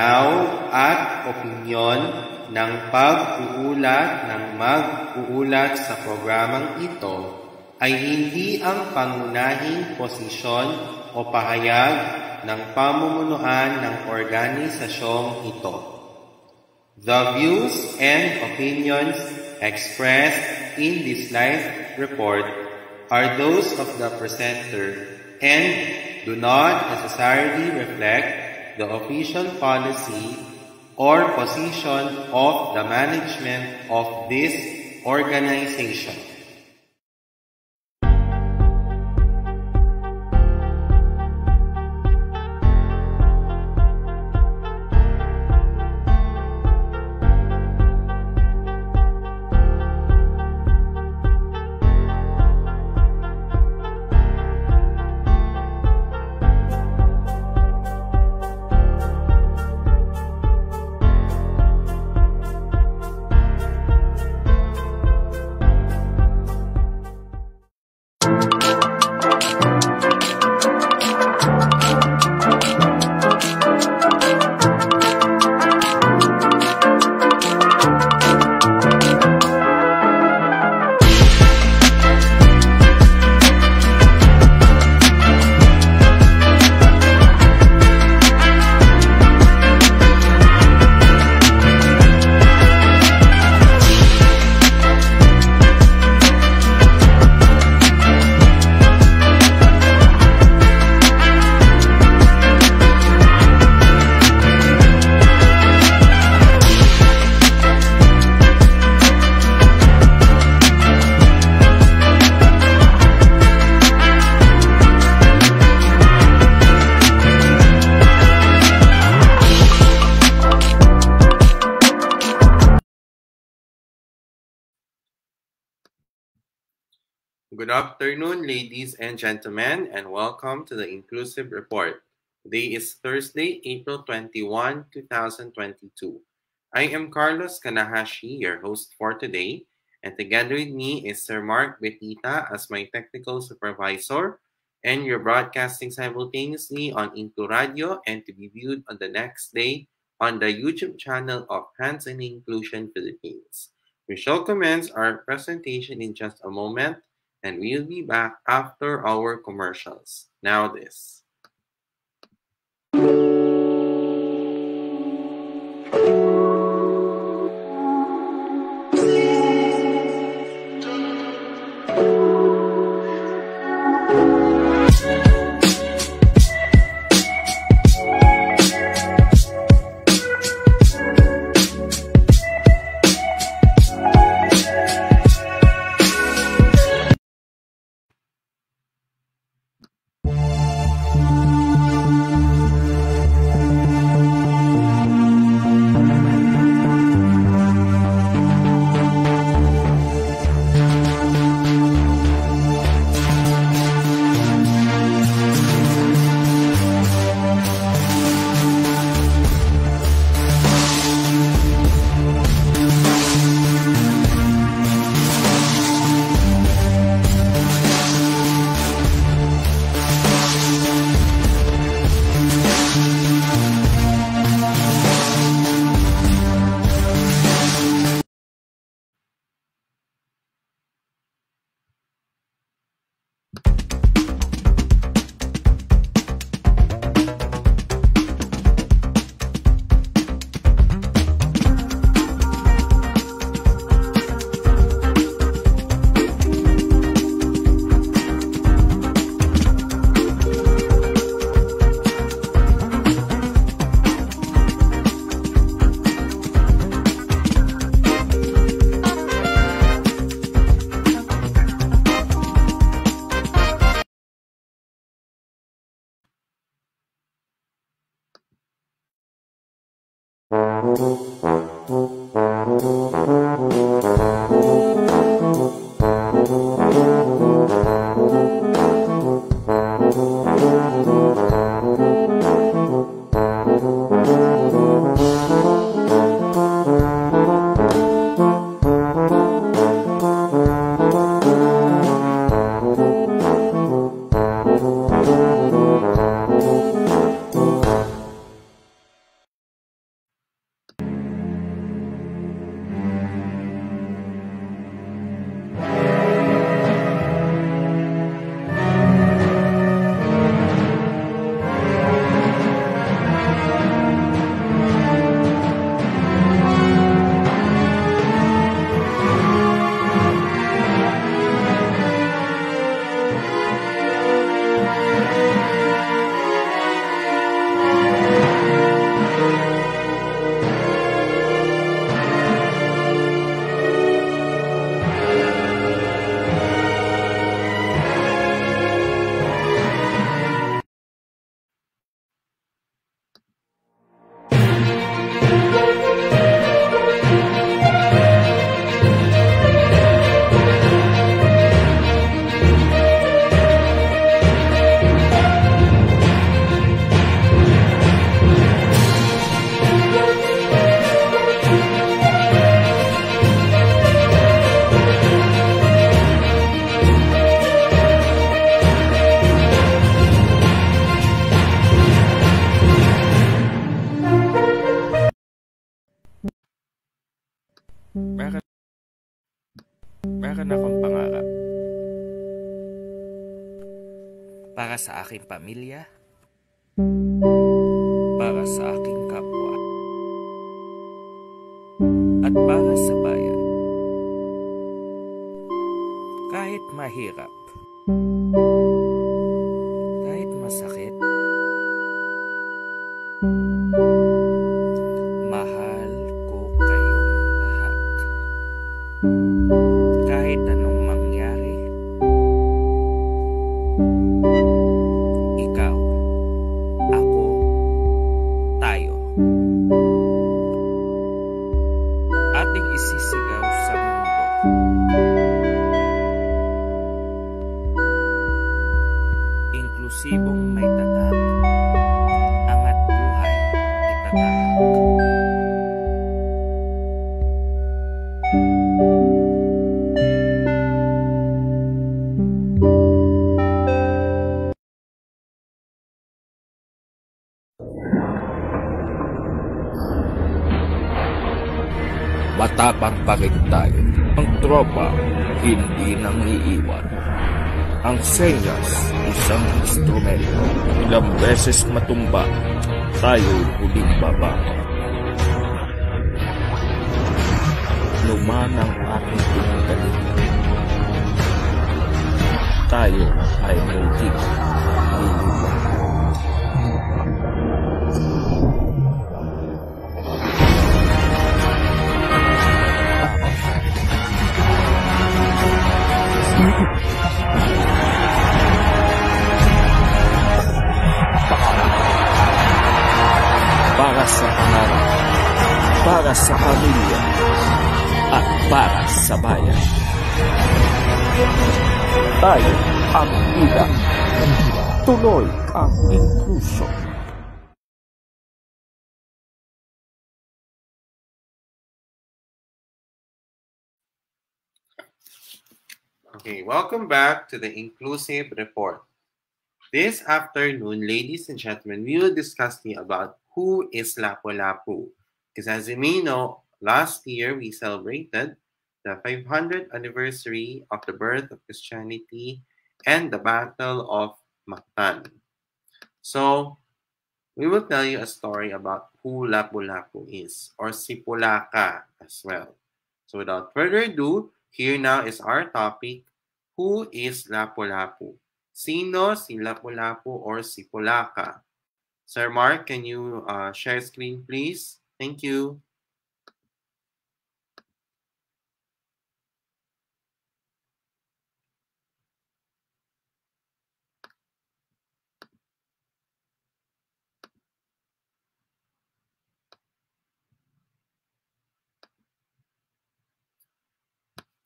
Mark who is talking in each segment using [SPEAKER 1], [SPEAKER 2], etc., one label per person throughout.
[SPEAKER 1] pananaw at opinyon ng pag-uulat ng mag-uulat sa programang ito ay hindi ang pangunahing posisyon o pahayag ng pamumunuan ng organisasyong ito. The views and opinions expressed in this live report are those of the presenter and do not necessarily reflect the official policy or position of the management of this organization. Good afternoon, ladies and gentlemen, and welcome to the Inclusive Report. Today is Thursday, April 21, 2022. I am Carlos Kanahashi, your host for today, and together with me is Sir Mark Betita as my technical supervisor, and you're broadcasting simultaneously on InkluRadio and to be viewed on the next day on the YouTube channel of HNI Inclusion Pilipinas. We shall commence our presentation in just a moment, and we'll be back after our commercials. Now this.
[SPEAKER 2] meron akong pangarap para sa aking pamilya, para sa aking kapwa, at para sa bayan. Kahit mahirap, kahit masakit, mahal ko kayong lahat. Kahit anong mangyari, ikaw, ako, tayo. Ating isisigaw sa mundo. Inklusibong may tatak, angat buhay itatahak. Matapang pa rin tayo. Ang tropa, hindi nang iiwan. Ang senyas, isang instrumento. Ilang beses matumba, tayo'y huling baba. Luman ang ating pinagaling. Tayo ay muling luluwa. Para sa pangarap, para sa pamilya, at para sa bayan. Tayo ang ida. Tuloy ang inclusion.
[SPEAKER 1] Okay, welcome back to the Inclusive Report. This afternoon, ladies and gentlemen, we will discuss about who is Lapu-Lapu. Because as you may know, last year we celebrated the 500th anniversary of the birth of Christianity and the Battle of Mactan. So, we will tell you a story about who Lapu-Lapu is, or Sipulaka as well. So without further ado, here now is our topic, who is Lapu-Lapu? Sino si Lapu-Lapu or Sipulaka? Sir Mark, can you share screen, please? Thank you.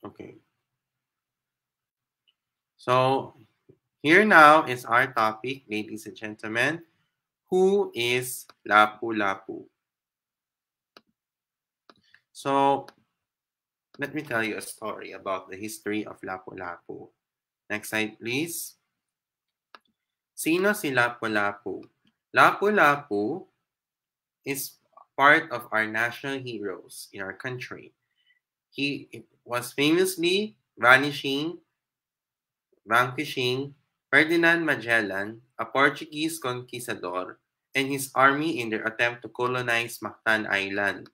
[SPEAKER 1] Okay. So, here now is our topic, ladies and gentlemen. Who is Lapu-Lapu? So, let me tell you a story about the history of Lapu-Lapu. Next slide, please. Sino si Lapu-Lapu? Lapu-Lapu is part of our national heroes in our country. He was famously vanquishing Ferdinand Magellan, a Portuguese conquistador, and his army in their attempt to colonize Mactan Island.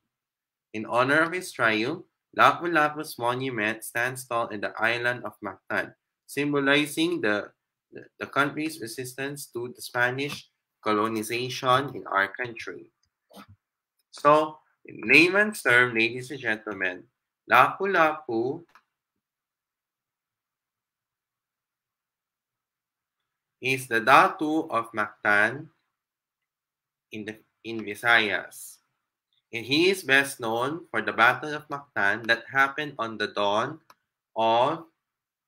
[SPEAKER 1] In honor of his triumph, Lapu-Lapu's monument stands tall in the island of Mactan, symbolizing the country's resistance to the Spanish colonization in our country. So, in layman's term, ladies and gentlemen, Lapu-Lapu is the Datu of Mactan in Visayas. And he is best known for the Battle of Mactan that happened on the dawn of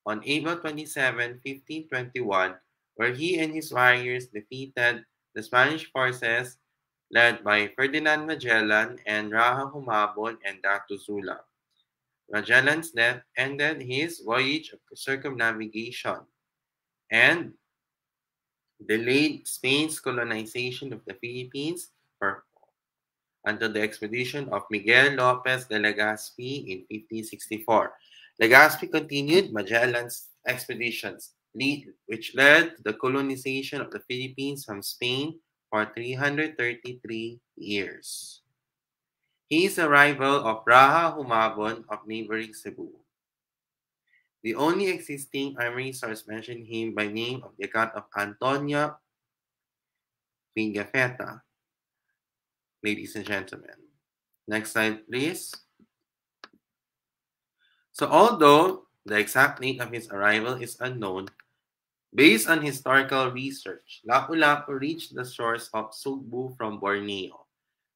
[SPEAKER 1] on April 27, 1521, where he and his warriors defeated the Spanish forces led by Ferdinand Magellan and Raja Humabon and Datu Zula. Magellan's death ended his voyage of circumnavigation and delayed Spain's colonization of the Philippines until the expedition of Miguel Lopez de Legazpi in 1564. Legazpi continued Magellan's expeditions, which led to the colonization of the Philippines from Spain for 333 years. His arrival of Raha Humabon of neighboring Cebu. The only existing armory source mentioned him by name of the account of Antonio Pigafetta, ladies and gentlemen. Next slide, please. So although the exact date of his arrival is unknown, based on historical research, Lapu-Lapu reached the shores of Sugbu from Borneo.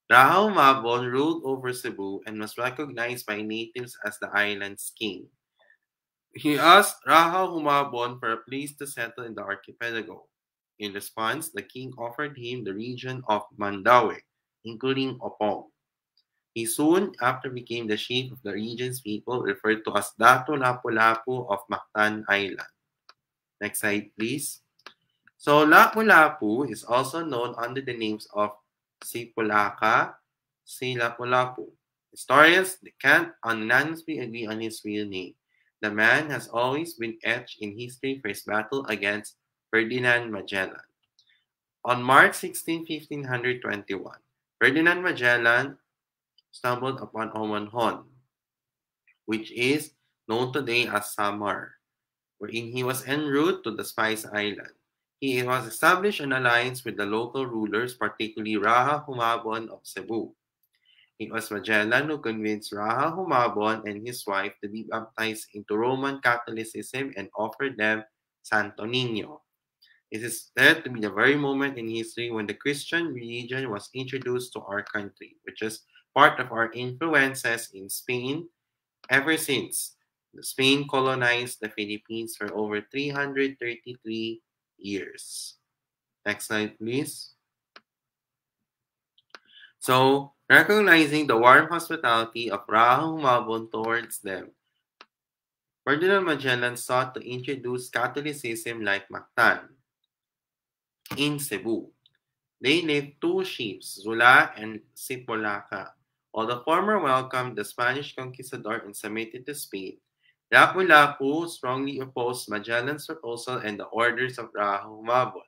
[SPEAKER 1] Rahau Mabon ruled over Cebu and was recognized by natives as the island's king. He asked Rahau Humabon for a place to settle in the archipelago. In response, the king offered him the region of Mandaue, including Opong. He soon after became the chief of the region's people, referred to as Dato Lapu-Lapu of Mactan Island. Next slide, please. So Lapu-Lapu is also known under the names of Sipulaka, Si Lapu-Lapu. Historians can't unanimously agree on his real name. The man has always been etched in history for his battle against Ferdinand Magellan. On March 16, 1521, Ferdinand Magellan stumbled upon Omanhon, which is known today as Samar, wherein he was en route to the Spice Island. He was established an alliance with the local rulers, particularly Raha Humabon of Cebu. It was Magellan who convinced Raha Humabon and his wife to be baptized into Roman Catholicism and offered them Santo Niño. It is said to be the very moment in history when the Christian religion was introduced to our country, which is part of our influences in Spain ever since Spain colonized the Philippines for over 333 years. Next slide, please. So, recognizing the warm hospitality of Raha Humabon towards them, Ferdinand Magellan sought to introduce Catholicism like Mactan in Cebu. They named two ships, Zula and Sipolaka. While the former welcomed the Spanish conquistador and submitted to Spain, Lapu-Lapu strongly opposed Magellan's proposal and the orders of Raha Humabon.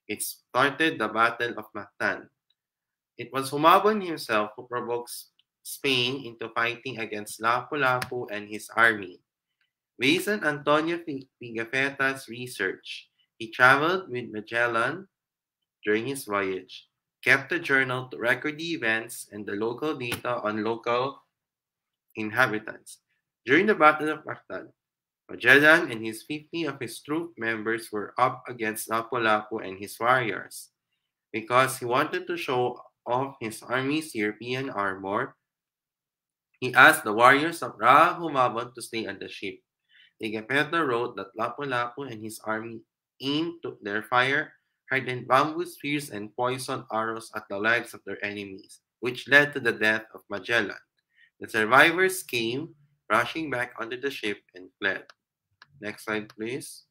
[SPEAKER 1] It started the Battle of Mactan. It was Humabon himself who provoked Spain into fighting against Lapu-Lapu and his army. Based on Antonio Pigafetta's research, he traveled with Magellan during his voyage, kept a journal to record the events and the local data on local inhabitants. During the Battle of Mactan, Magellan and his 50 of his troop members were up against Lapu-Lapu and his warriors. Because he wanted to show off his army's European armor, he asked the warriors of Raha Humabon to stay on the ship. Pigafetta wrote that Lapu-Lapu and his army aimed their fire-hardened bamboo spears and poisoned arrows at the legs of their enemies, which led to the death of Magellan. The survivors came rushing back onto the ship and fled. Next slide, please.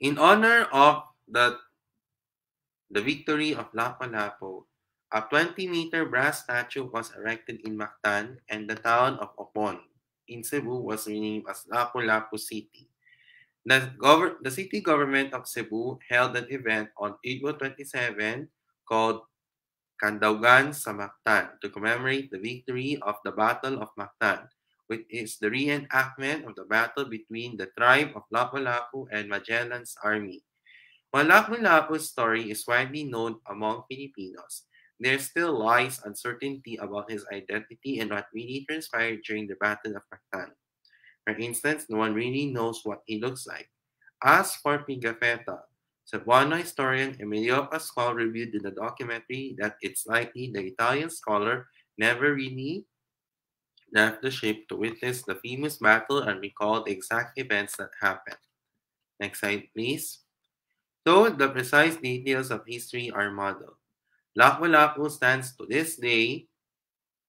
[SPEAKER 1] In honor of the victory of Lapu-Lapu, a 20-meter brass statue was erected in Mactan, and the town of Opon in Cebu was renamed as Lapu-Lapu City. The city government of Cebu held an event on April 27 called Kandaugan sa Mactan to commemorate the victory of the Battle of Mactan, which is the reenactment of the battle between the tribe of Lapu-Lapu and Magellan's army. While Lapu-Lapu's story is widely known among Filipinos, there still lies uncertainty about his identity and what really transpired during the Battle of Mactan. For instance, no one really knows what he looks like. As for Pigafetta, Cebuano historian Emilio Pascual reviewed in the documentary that it's likely the Italian scholar never really left the ship to witness the famous battle and recall the exact events that happened. Next slide, please. So, the precise details of history are muddled. Lapu-Lapu stands to this day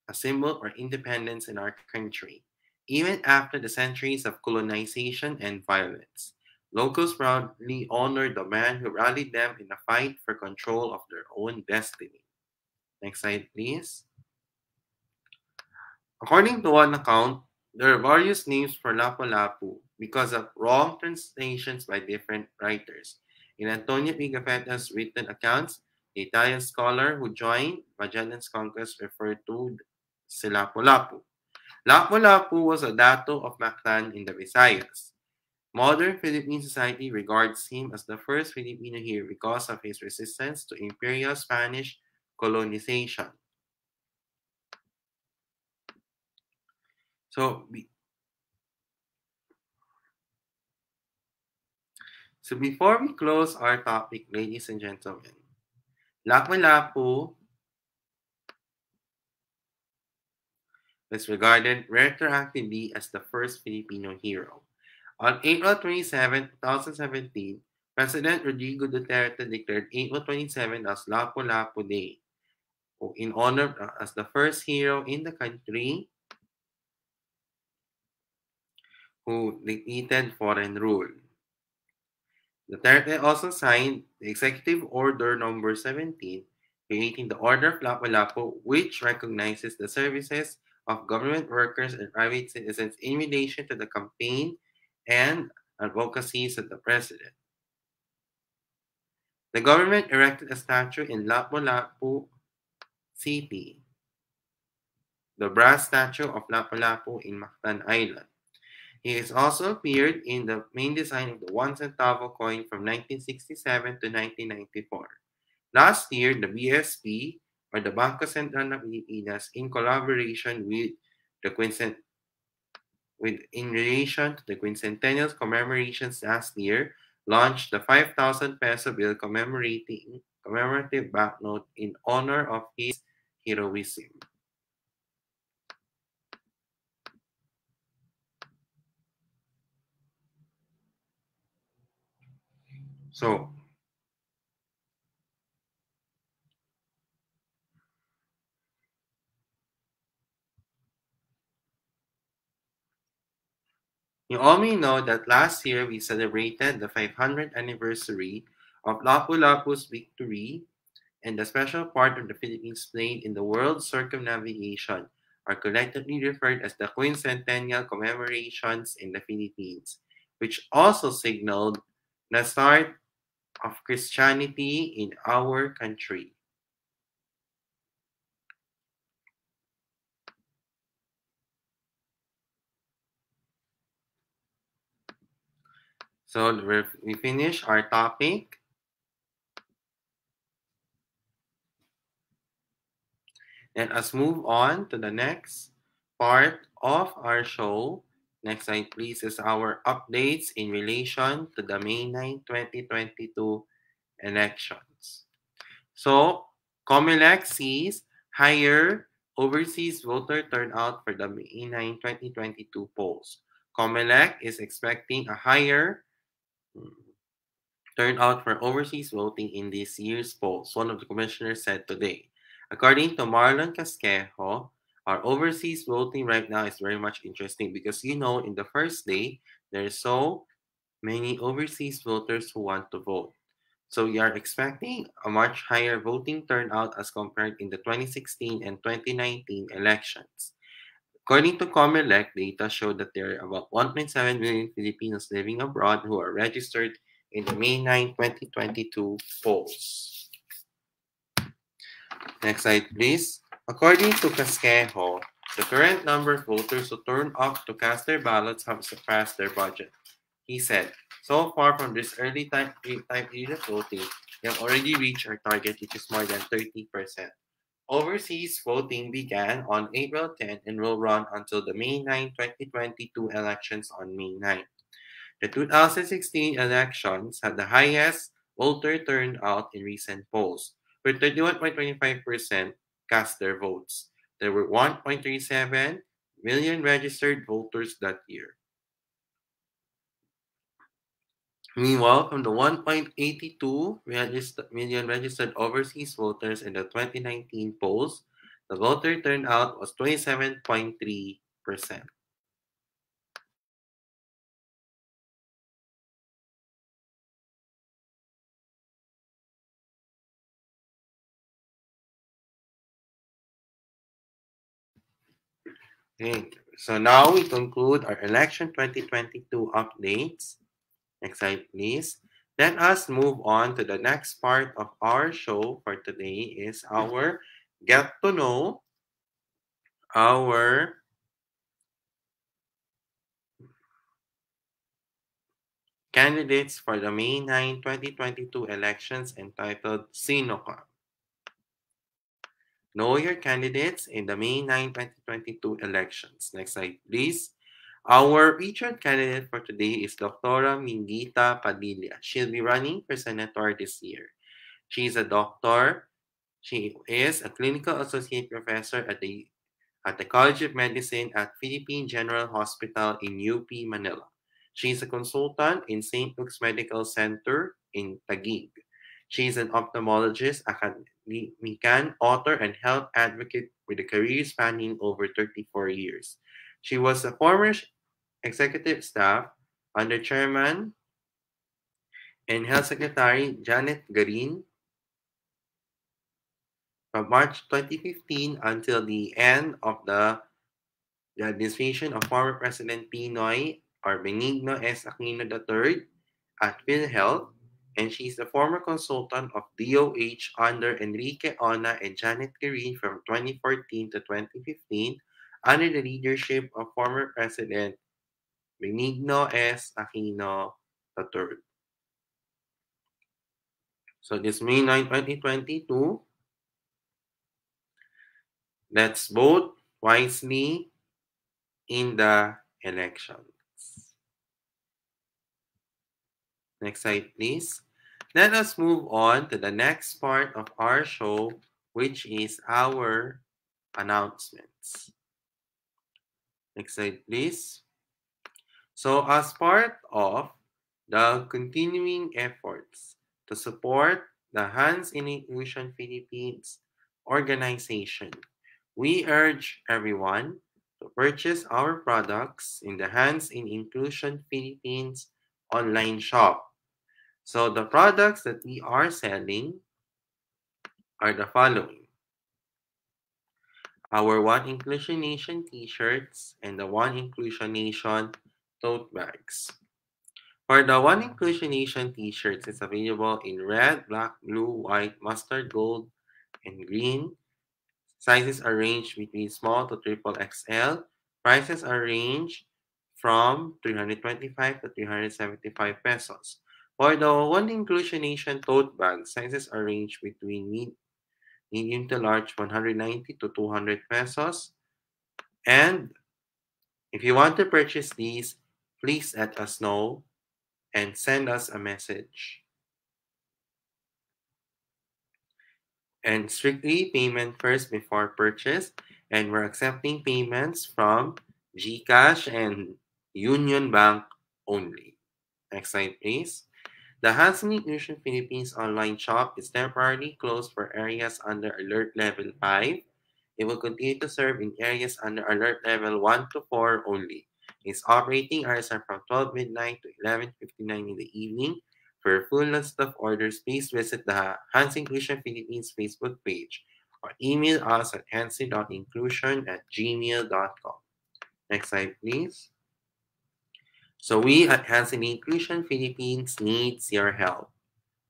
[SPEAKER 1] a symbol of independence in our country, even after the centuries of colonization and violence. Locals proudly honor the man who rallied them in a fight for control of their own destiny. Next slide, please. According to one account, There are various names for Lapu-Lapu because of wrong translations by different writers. In Antonio Pigafetta's written accounts, the Italian scholar who joined Magellan's conquest referred to si Lapu-Lapu. Lapu-Lapu was a dato of Mactan in the Visayas. Modern Philippine society regards him as the first Filipino here because of his resistance to imperial Spanish colonization. So, before we close our topic, ladies and gentlemen, Lapu-Lapu is regarded retroactively as the first Filipino hero. On April 27, 2017, President Rodrigo Duterte declared April 27 as Lapu-Lapu Day, in honor as the first hero in the country who defeated foreign rule. Duterte also signed the Executive Order Number 17, creating the Order of Lapu-Lapu, which recognizes the services of government workers and private citizens in relation to the campaign and advocacies of the President. The government erected a statue in Lapu-Lapu City, the brass statue of Lapu-Lapu in Mactan Island. He has also appeared in the main design of the 1 centavo coin from 1967 to 1994. Last year, the BSP, or the Bangko Sentral ng Pilipinas, in collaboration with in relation to the quincentennial commemorations last year, launched the 5,000 peso bill commemorative banknote in honor of his heroism. So, you all may know that last year we celebrated the 500th anniversary of Lapu-Lapu's victory, and the special part of the Philippines played in the world circumnavigation are collectively referred as the quincentennial commemorations in the Philippines, which also signaled the start of Christianity in our country. So we finish our topic. Let us move on to the next part of our show. Next slide, please, is our updates in relation to the May 9, 2022 elections. So, COMELEC sees higher overseas voter turnout for the May 9, 2022 polls. COMELEC is expecting a higher turnout for overseas voting in this year's polls, one of the commissioners said today. According to Marlon Casquejo, our overseas voting right now is very much interesting because, in the first day, there's so many overseas voters who want to vote. So we are expecting a much higher voting turnout as compared in the 2016 and 2019 elections. According to COMELEC, data showed that there are about 1.7 million Filipinos living abroad who are registered in the May 9, 2022 polls. Next slide, please. According to Casquejo, the current number of voters who turn up to cast their ballots have surpassed their budget. He said, so far from this early time period of voting, we have already reached our target, which is more than 30%. Overseas voting began on April 10 and will run until the May 9, 2022 elections on May 9. The 2016 elections had the highest voter turnout in recent polls, where 31.25% cast their votes. There were 1.37 million registered voters that year. Meanwhile, from the 1.82 million registered overseas voters in the 2019 polls, the voter turnout was 27.3%. Okay. So now we conclude our election 2022 updates. Next slide, please. Let us move on to the next part of our show for today is our get to know our candidates for the May 9, 2022 elections entitled Sino Ka? Know your candidates in the May 9, 2022 elections. Next slide, please. Our featured candidate for today is Dr. Mingita Padilla. She'll be running for senator this year. She's a doctor. She is a clinical associate professor at the College of Medicine at Philippine General Hospital in UP, Manila. She is a consultant in St. Luke's Medical Center in Taguig. She is an ophthalmologist, academician, author, and health advocate with a career spanning over 34 years. She was a former executive staff under Chairman and Health Secretary Janet Garin from March 2015 until the end of the administration of former President Pinoy or Benigno S. Aquino III at PhilHealth, and she is the former consultant of DOH under Enrique Ona and Janet Garin from 2014 to 2015 under the leadership of former President Benigno S. Aquino III. So this May 9, 2022, let's vote wisely in the elections. Next slide, please. Let us move on to the next part of our show, which is our announcements. Next slide, please. So as part of the continuing efforts to support the Hands in Inclusion Philippines organization, we urge everyone to purchase our products in the Hands in Inclusion Philippines online shop. So the products that we are selling are the following. Our One Inclusion Nation t-shirts and the One Inclusion Nation tote bags. For the One Inclusion Nation t-shirts, it's available in red, black, blue, white, mustard, gold, and green. Sizes are ranged between small to triple XL. Prices are ranged from 325 to 375 pesos. For the One Inclusion Nation tote bag, sizes are ranged between medium to large, 190 to 200 pesos. And if you want to purchase these, please let us know and send us a message. And strictly payment first before purchase. And we're accepting payments from GCash and Union Bank only. Next slide, please. The Hands in Inclusion Philippines online shop is temporarily closed for areas under Alert Level 5. It will continue to serve in areas under Alert Level 1 to 4 only. Its operating hours are from 12 midnight to 11:59 in the evening. For a full list of orders, please visit the Hands Inclusion Philippines Facebook page or email us at hands.inclusion@gmail.com. Next slide, please. So we at Hands in Inclusion Philippines needs your help.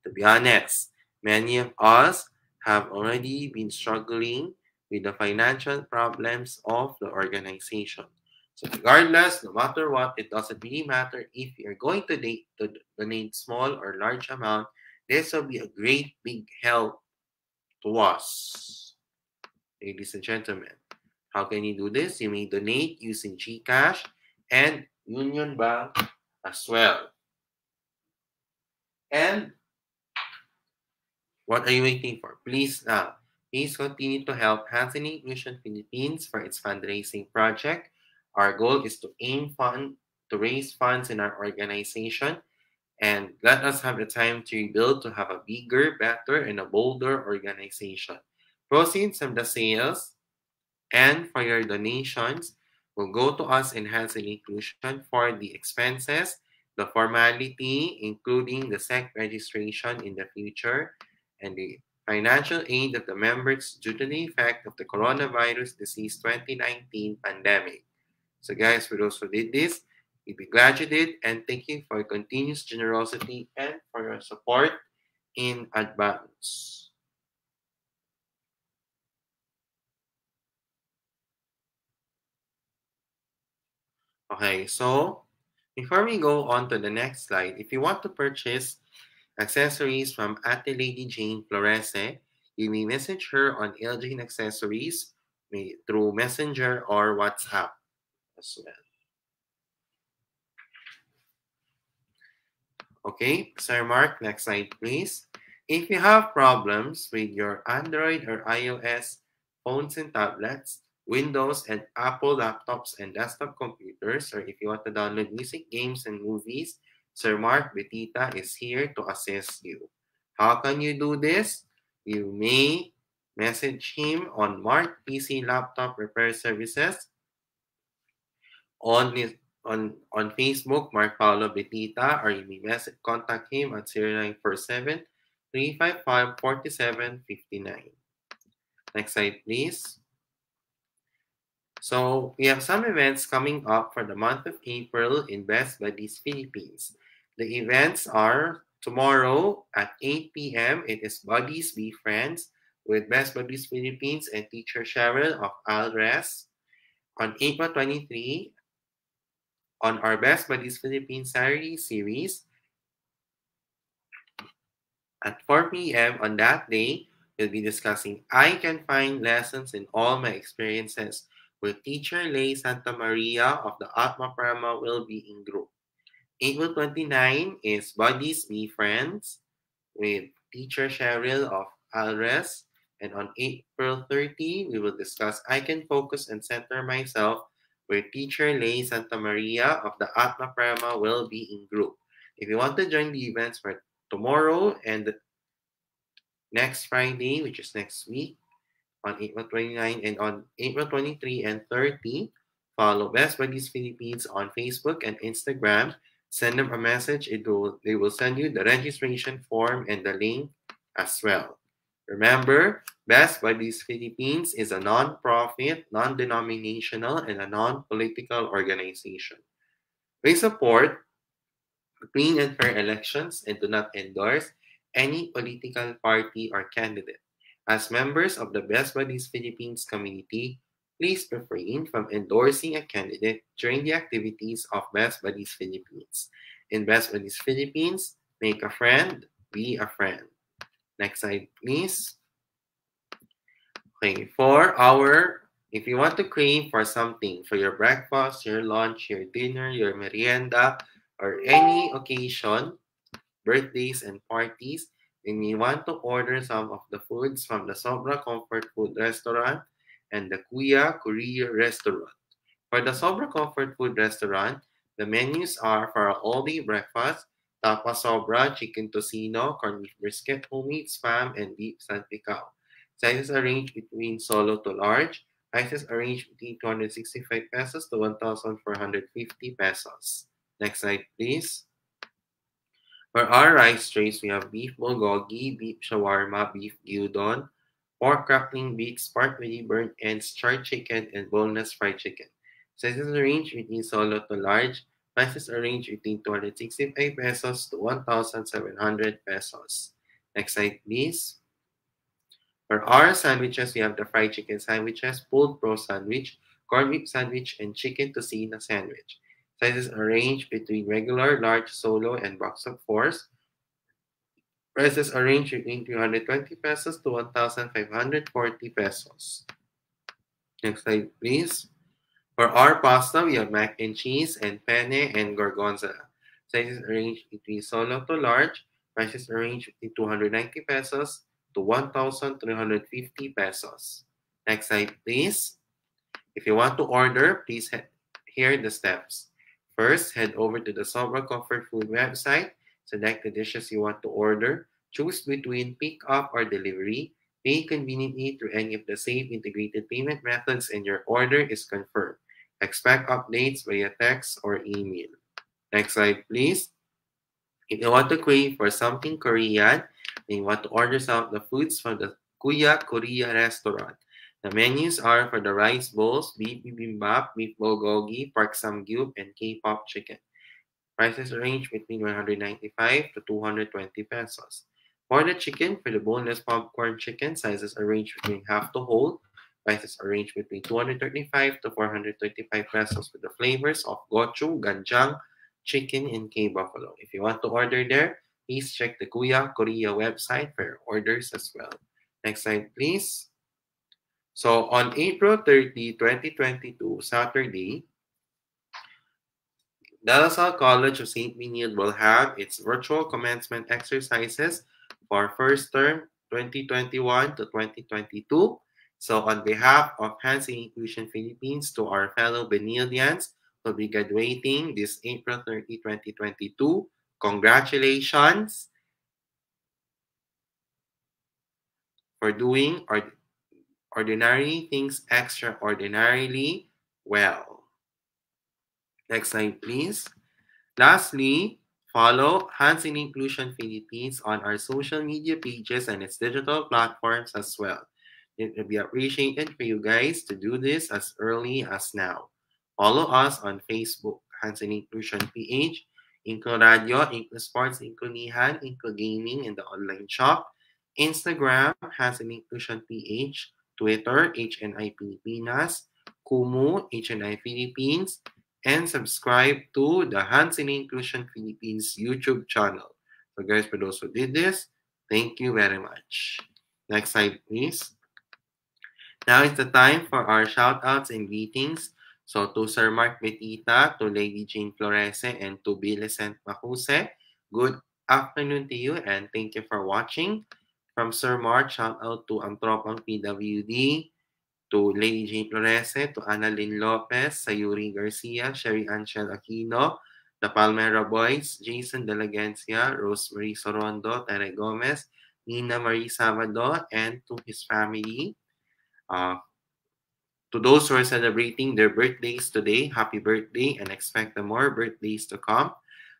[SPEAKER 1] To be honest, many of us have already been struggling with the financial problems of the organization. So regardless, no matter what, it doesn't really matter if you're going to donate small or large amount. This will be a great big help to us. Ladies and gentlemen, how can you do this? You may donate using GCash and Union Bank as well. And what are you waiting for? Please continue to help Hands in Inclusion Philippines for its fundraising project. Our goal is to raise funds in our organization, and let us have the time to rebuild to have a bigger, better, and a bolder organization. Proceeds from the sales and for your donations will go to us in Hands in Inclusion for the expenses, the formality, including the SEC registration in the future, and the financial aid of the members due to the effect of the coronavirus disease 2019 pandemic. So guys, for those who did this, we'd be glad you did, and thank you for your continuous generosity and for your support in advance. Okay, so before we go on to the next slide, if you want to purchase accessories from Ate Lady Jane Florese, you may message her on LJane Accessories through Messenger or WhatsApp as well. Okay, Sir Mark, next slide, please. If you have problems with your Android or iOS phones and tablets, Windows and Apple laptops and desktop computers, or if you want to download music, games, and movies, Sir Mark Betita is here to assist you. How can you do this? You may message him on Mark PC Laptop Repair Services on Facebook, Mark Paolo Betita, or you may contact him at 0947-355-4759. Next slide, please. So we have some events coming up for the month of April in Best Buddies Philippines. The events are tomorrow at 8 p.m. It is Buddies Be Friends with Best Buddies Philippines and teacher Cheryl of Alres. On April 23, on our Best Buddies Philippines Saturday series, at 4 p.m. on that day, we'll be discussing I Can Find Lessons in All My Experiences with teacher Lay Santa Maria of the Atma Parama Well-Being Group. April 29 is Buddies Be Friends with teacher Cheryl of Alres. And on April 30, we will discuss I Can Focus and Center Myself with teacher Lay Santa Maria of the Atma Parama Well-Being Group. If you want to join the events for tomorrow and next Friday, which is next week, on April 29 and on April 23 and 30, follow Best Buddies Philippines on Facebook and Instagram. Send them a message. They will send you the registration form and the link as well. Remember, Best Buddies Philippines is a non-profit, non-denominational, and a non-political organization. We support clean and fair elections and do not endorse any political party or candidate. As members of the Best Buddies Philippines community, please refrain from endorsing a candidate during the activities of Best Buddies Philippines. In Best Buddies Philippines, make a friend, be a friend. Next slide, please. Okay, if you want to crave for something for your breakfast, your lunch, your dinner, your merienda, or any occasion, birthdays and parties, then you want to order some of the foods from the Sobra Comfort Food Restaurant and the Kuya Korea Restaurant. For the Sobra Comfort Food Restaurant, the menus are for all-day breakfast, tapa sobra, chicken tocino, corned beef brisket, homemade spam, and beef salpicao. Sizes are ranged between solo to large. Prices are ranged between 265 pesos to 1,450 pesos. Next slide, please. For our rice trays, we have beef bulgogi, beef shawarma, beef gyudon, pork crackling beaks, partly burnt ends, charred chicken, and boneless fried chicken. Sizes range between solo to large. Prices are range between 265 pesos to 1,700 pesos. Next slide, please. For our sandwiches, we have the fried chicken sandwiches, pulled pro sandwich, corned beef sandwich, and chicken tocino sandwich. Sizes are ranged between regular, large, solo, and box of fours. Prices are ranged between 320 pesos to 1,540 pesos. Next slide, please. For our pasta, we have mac and cheese and penne and gorgonzola. Sizes are ranged between solo to large. Prices are ranged between 290 pesos to 1,350 pesos. Next slide, please. If you want to order, please hear the steps. First, head over to the Sobra Comfort Food website. Select the dishes you want to order. Choose between pick-up or delivery. Pay conveniently through any of the safe integrated payment methods and your order is confirmed. Expect updates via text or email. Next slide, please. If you want to crave for something Korean, and you want to order some of the foods from the Kuya Korea restaurant. The menus are for the rice bowls, beef bibimbap, beef bulgogi, pork samgyup, and K-pop chicken. Prices range between 195 to 220 pesos. For the chicken, for the boneless popcorn chicken, sizes are range between half to whole. Prices are range between 235 to 425 pesos with the flavors of gochujang, ganjang, chicken, and K-buffalo. If you want to order there, please check the Kuya Korea website for your orders as well. Next slide, please. So on April 30, 2022, Saturday, De La Salle College of St. Benilde will have its virtual commencement exercises for first term 2021 to 2022. So on behalf of Hands in Inclusion Philippines to our fellow Benildians who will be graduating this April 30, 2022, congratulations for doing ordinary things extraordinarily well. Next slide, please. Lastly, follow Hands in Inclusion Philippines on our social media pages and its digital platforms as well. It would be appreciated for you guys to do this as early as now. Follow us on Facebook, Hands in Inclusion PH, InkluRadyo, InkluSports, InkluNihan, InkluGaming in the online shop, Instagram, Hands in Inclusion PH, Twitter, HNI Pilipinas, Kumu, HNI Philippines, and subscribe to the Hands in Inclusion Philippines YouTube channel. So guys, for those who did this, thank you very much. Next slide, please. Now is the time for our shout-outs and greetings. So to Sir Mark Betita, to Lady Jane Florese, and to Millicent Macuse, good afternoon to you and thank you for watching. From Sir Mark, shout-out to Antropang PWD, to Lady Jane Florese, to Annalyn Lopez, Sayuri Garcia, Sherry Anchel Aquino, the Palmera Boys, Jason De La Gencia, Rosemary Sorondo, Tere Gomez, Nina Marie Sabado, and to his family. To those who are celebrating their birthdays today, happy birthday and expect more birthdays to come.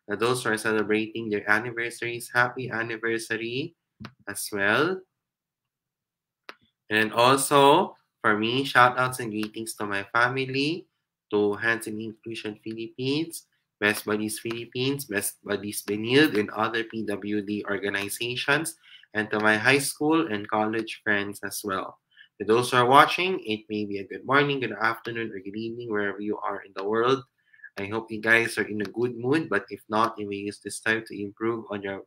[SPEAKER 1] To those who are celebrating their anniversaries, happy anniversary as well. And also, for me, shout outs and greetings to my family, to Hands in Inclusion Philippines, Best Buddies Philippines, Best Buddies Benilde, and other PWD organizations, and to my high school and college friends as well. To those who are watching, it may be a good morning, good afternoon, or good evening, wherever you are in the world. I hope you guys are in a good mood, but if not, you may use this time to improve on your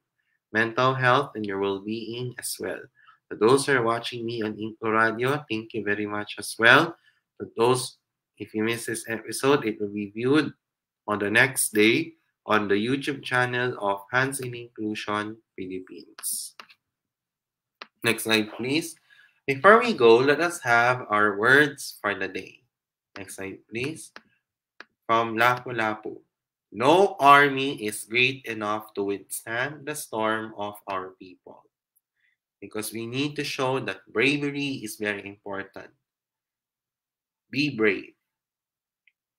[SPEAKER 1] mental health and your well-being as well. To those who are watching me on InkluRadyo, thank you very much as well. To those, if you missed this episode, it will be viewed on the next day on the YouTube channel of Hands in Inclusion Philippines. Next slide, please. Before we go, let us have our words for the day. Next slide, please. From Lapu-Lapu. No army is great enough to withstand the storm of our people. Because we need to show that bravery is very important. Be brave.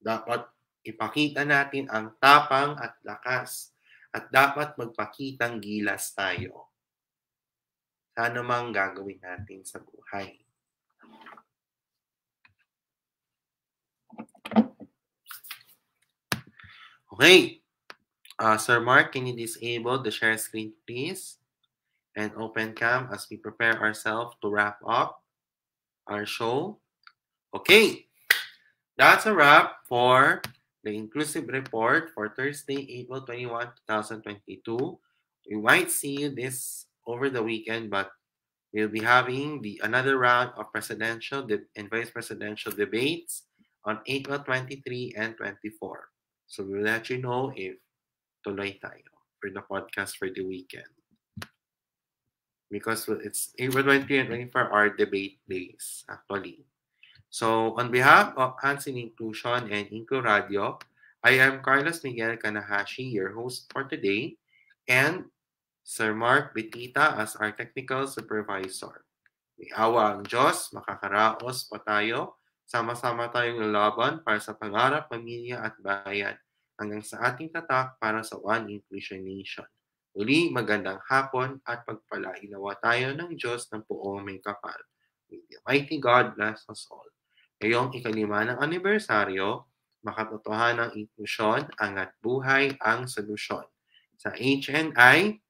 [SPEAKER 1] Dapat ipakita natin ang tapang at lakas. At dapat magpakitang gilas tayo. Sa anumang gagawin natin sa buhay. Okay. Sir Mark, can you disable the share screen, please? And open cam as we prepare ourselves to wrap up our show. Okay. That's a wrap for the Inclusive Report for Thursday, April 21, 2022. We might see you this over the weekend, but we'll be having another round of presidential and vice presidential debates on April 23 and 24. So we'll let you know if tuloy tayo for the podcast for the weekend. Because it's April 23 and 24 are debate days, actually. So on behalf of Hands in Inclusion and InkluRadyo, I am Carlos Miguel Kanahashi, your host for today, and Sir Mark Betita as our technical supervisor. May awa ang Diyos, makakaraos pa tayo, sama-sama tayong lalaban para sa pangarap, pamilya at bayan, hanggang sa ating tatak para sa One Inclusion Nation. Muli, magandang hapon at pagpalain nawa tayo ng Diyos ng buong may kapal. May the mighty God bless us all. Ngayong ikalima ng anibersaryo, makatotohanan ng inklusyon, angat buhay ang solusyon. Sa HNI,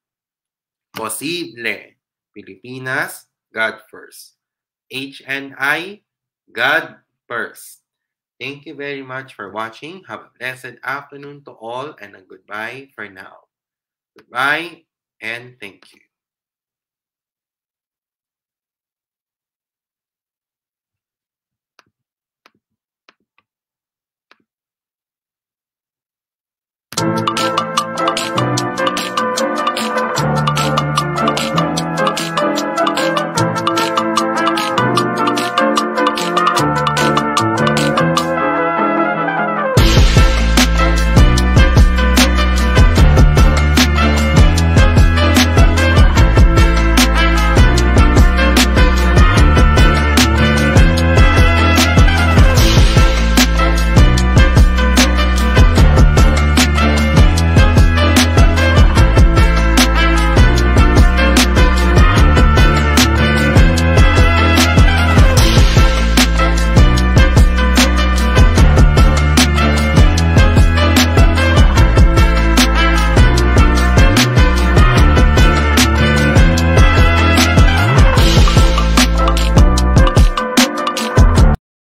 [SPEAKER 1] posible. Pilipinas, God first. HNI, God first. Thank you very much for watching. Have a blessed afternoon to all and a goodbye for now. Goodbye and thank you.